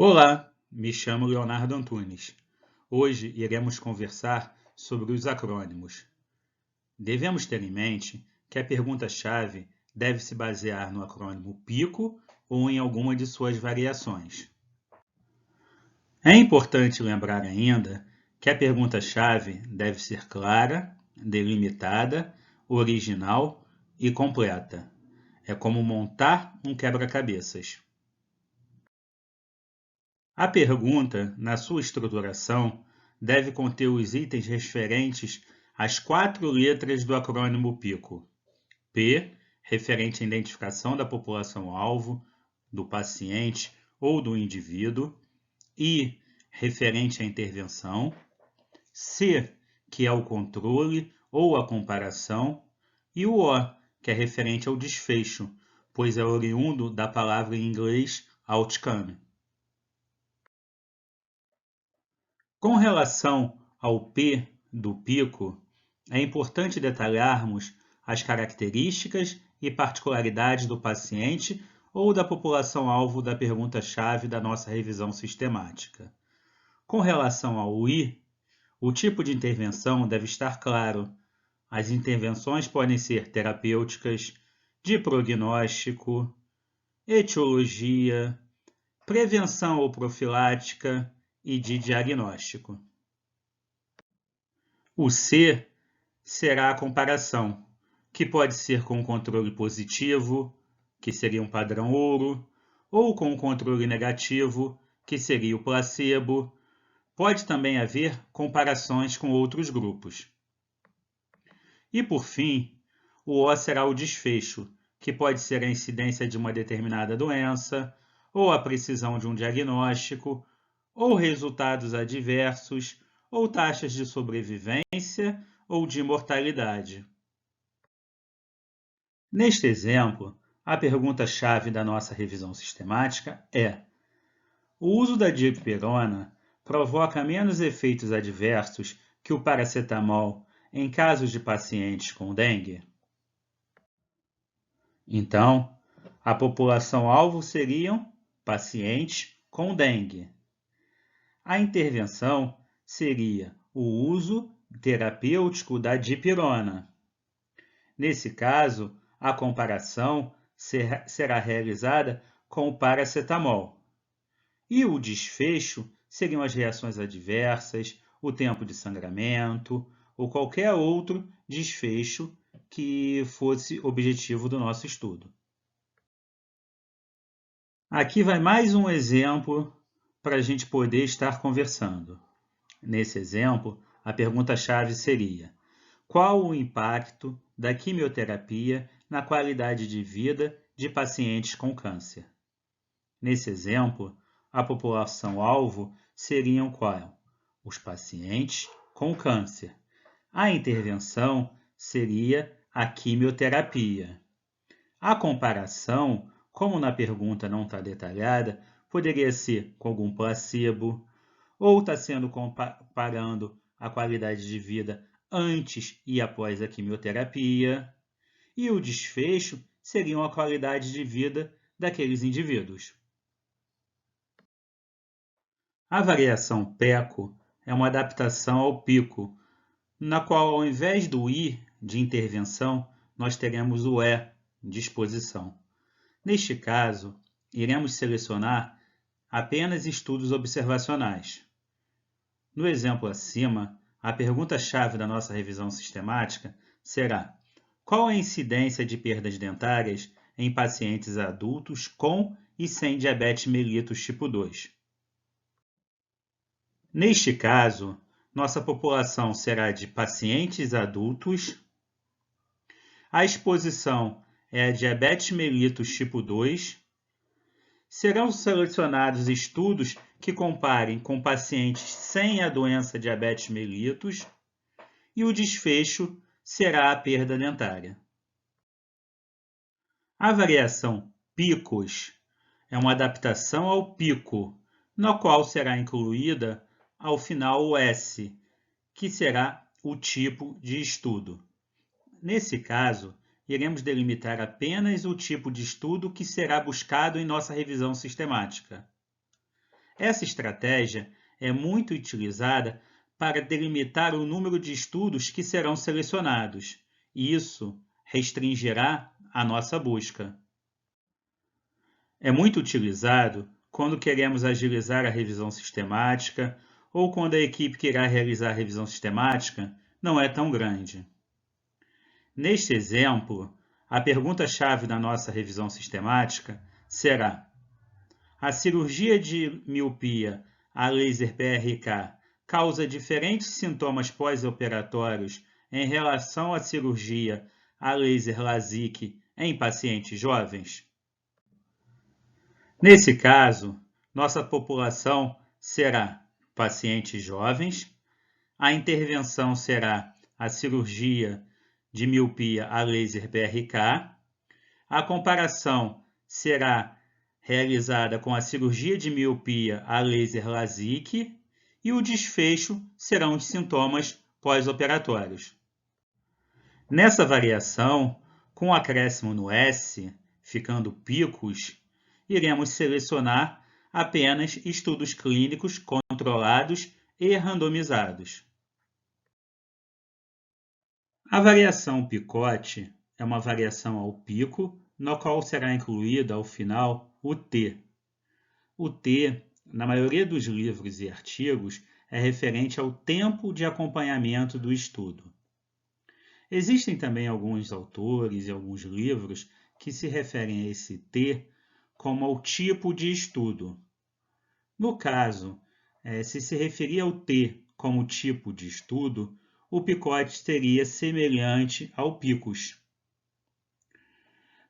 Olá, me chamo Leonardo Antunes. Hoje iremos conversar sobre os acrônimos. Devemos ter em mente que a pergunta-chave deve se basear no acrônimo PICO ou em alguma de suas variações. É importante lembrar ainda que a pergunta-chave deve ser clara, delimitada, original e completa. É como montar um quebra-cabeças. A pergunta, na sua estruturação, deve conter os itens referentes às 4 letras do acrônimo PICO. P, referente à identificação da população-alvo, do paciente ou do indivíduo. I, referente à intervenção. C, que é o controle ou a comparação. E o O, que é referente ao desfecho, pois é oriundo da palavra em inglês outcome. Com relação ao P do pico, é importante detalharmos as características e particularidades do paciente ou da população-alvo da pergunta-chave da nossa revisão sistemática. Com relação ao I, o tipo de intervenção deve estar claro. As intervenções podem ser terapêuticas, de prognóstico, etiologia, prevenção ou profilática e de diagnóstico. O C será a comparação, que pode ser com o controle positivo, que seria um padrão ouro, ou com o controle negativo, que seria o placebo. Pode também haver comparações com outros grupos. E, por fim, o O será o desfecho, que pode ser a incidência de uma determinada doença, ou a precisão de um diagnóstico, ou resultados adversos, ou taxas de sobrevivência ou de mortalidade. Neste exemplo, a pergunta-chave da nossa revisão sistemática é: o uso da dipirona provoca menos efeitos adversos que o paracetamol em casos de pacientes com dengue? Então, a população-alvo seriam pacientes com dengue. A intervenção seria o uso terapêutico da dipirona. Nesse caso, a comparação será realizada com o paracetamol. E o desfecho seriam as reações adversas, o tempo de sangramento ou qualquer outro desfecho que fosse objetivo do nosso estudo. Aqui vai mais um exemplo para a gente poder estar conversando. Nesse exemplo, a pergunta-chave seria: qual o impacto da quimioterapia na qualidade de vida de pacientes com câncer? Nesse exemplo, a população-alvo seriam qual? Os pacientes com câncer. A intervenção seria a quimioterapia. A comparação, como na pergunta não está detalhada, poderia ser com algum placebo, ou está sendo comparando a qualidade de vida antes e após a quimioterapia, e o desfecho seria a qualidade de vida daqueles indivíduos. A variação PECO é uma adaptação ao pico, na qual, ao invés do I de intervenção, nós teremos o E de exposição. Neste caso, iremos selecionar apenas estudos observacionais. No exemplo acima, a pergunta-chave da nossa revisão sistemática será: qual a incidência de perdas dentárias em pacientes adultos com e sem diabetes mellitus tipo 2? Neste caso, nossa população será de pacientes adultos. A exposição é a diabetes mellitus tipo 2. Serão selecionados estudos que comparem com pacientes sem a doença diabetes mellitus e o desfecho será a perda dentária. A variação PICOS é uma adaptação ao pico, na qual será incluída ao final o S, que será o tipo de estudo. Nesse caso, iremos delimitar apenas o tipo de estudo que será buscado em nossa revisão sistemática. Essa estratégia é muito utilizada para delimitar o número de estudos que serão selecionados. Isso restringirá a nossa busca. É muito utilizado quando queremos agilizar a revisão sistemática ou quando a equipe que irá realizar a revisão sistemática não é tão grande. Neste exemplo, a pergunta-chave da nossa revisão sistemática será: a cirurgia de miopia a laser PRK causa diferentes sintomas pós-operatórios em relação à cirurgia a laser LASIK em pacientes jovens? Nesse caso, nossa população será pacientes jovens, a intervenção será a cirurgia de miopia a laser PRK, a comparação será realizada com a cirurgia de miopia a laser LASIK e o desfecho serão os sintomas pós-operatórios. Nessa variação, com acréscimo no S, ficando picos, iremos selecionar apenas estudos clínicos controlados e randomizados. A variação picote é uma variação ao pico, no qual será incluído ao final o T. O T, na maioria dos livros e artigos, é referente ao tempo de acompanhamento do estudo. Existem também alguns autores e alguns livros que se referem a esse T como ao tipo de estudo. No caso, se referir ao T como tipo de estudo, o picote seria semelhante ao picos.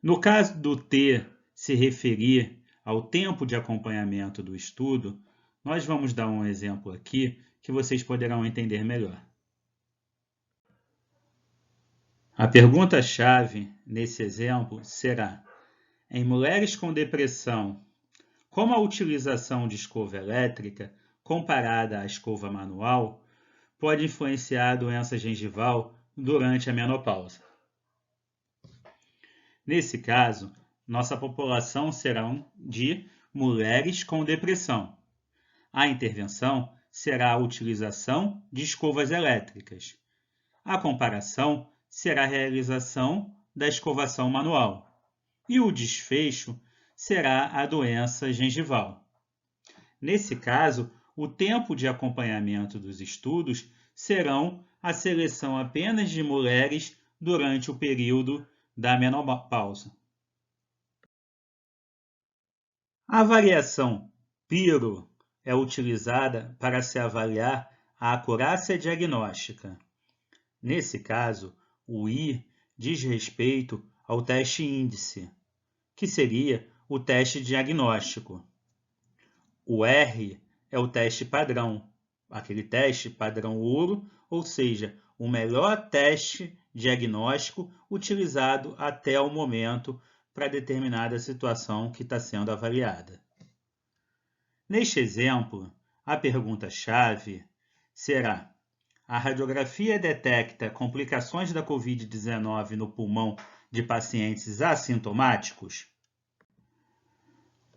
No caso do T se referir ao tempo de acompanhamento do estudo, nós vamos dar um exemplo aqui que vocês poderão entender melhor. A pergunta-chave nesse exemplo será: em mulheres com depressão, como a utilização de escova elétrica comparada à escova manual pode influenciar a doença gengival durante a menopausa? Nesse caso, nossa população será de mulheres com depressão. A intervenção será a utilização de escovas elétricas. A comparação será a realização da escovação manual. E o desfecho será a doença gengival. Nesse caso, o tempo de acompanhamento dos estudos serão a seleção apenas de mulheres durante o período da menopausa. A variação PIRO é utilizada para se avaliar a acurácia diagnóstica. Nesse caso, o I diz respeito ao teste índice, que seria o teste diagnóstico. O R é o teste padrão, aquele teste padrão ouro, ou seja, o melhor teste diagnóstico utilizado até o momento para determinada situação que está sendo avaliada. Neste exemplo, a pergunta-chave será: a radiografia detecta complicações da COVID-19 no pulmão de pacientes assintomáticos?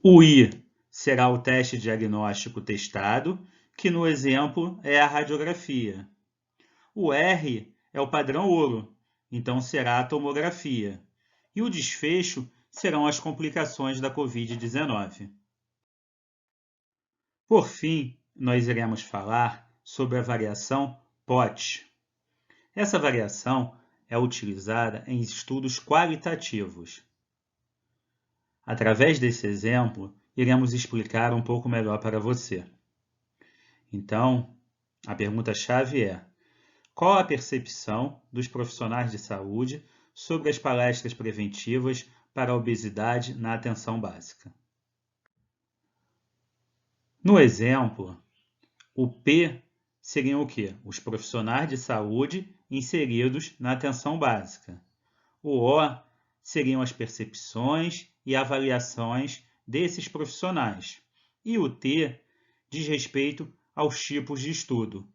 O I será o teste diagnóstico testado, que no exemplo é a radiografia. O R é o padrão ouro, então será a tomografia. E o desfecho serão as complicações da COVID-19. Por fim, nós iremos falar sobre a variação POT. Essa variação é utilizada em estudos qualitativos. Através desse exemplo, iremos explicar um pouco melhor para você. Então, a pergunta-chave é: qual a percepção dos profissionais de saúde sobre as palestras preventivas para a obesidade na atenção básica? No exemplo, o P seriam o quê? Os profissionais de saúde inseridos na atenção básica. O O seriam as percepções e avaliações desses profissionais. E o T diz respeito aos tipos de estudo,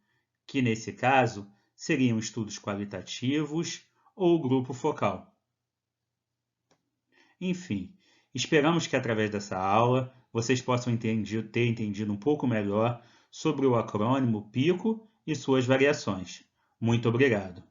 que nesse caso seriam estudos qualitativos ou grupo focal. Enfim, esperamos que através dessa aula vocês possam ter entendido um pouco melhor sobre o acrônimo PICO e suas variações. Muito obrigado!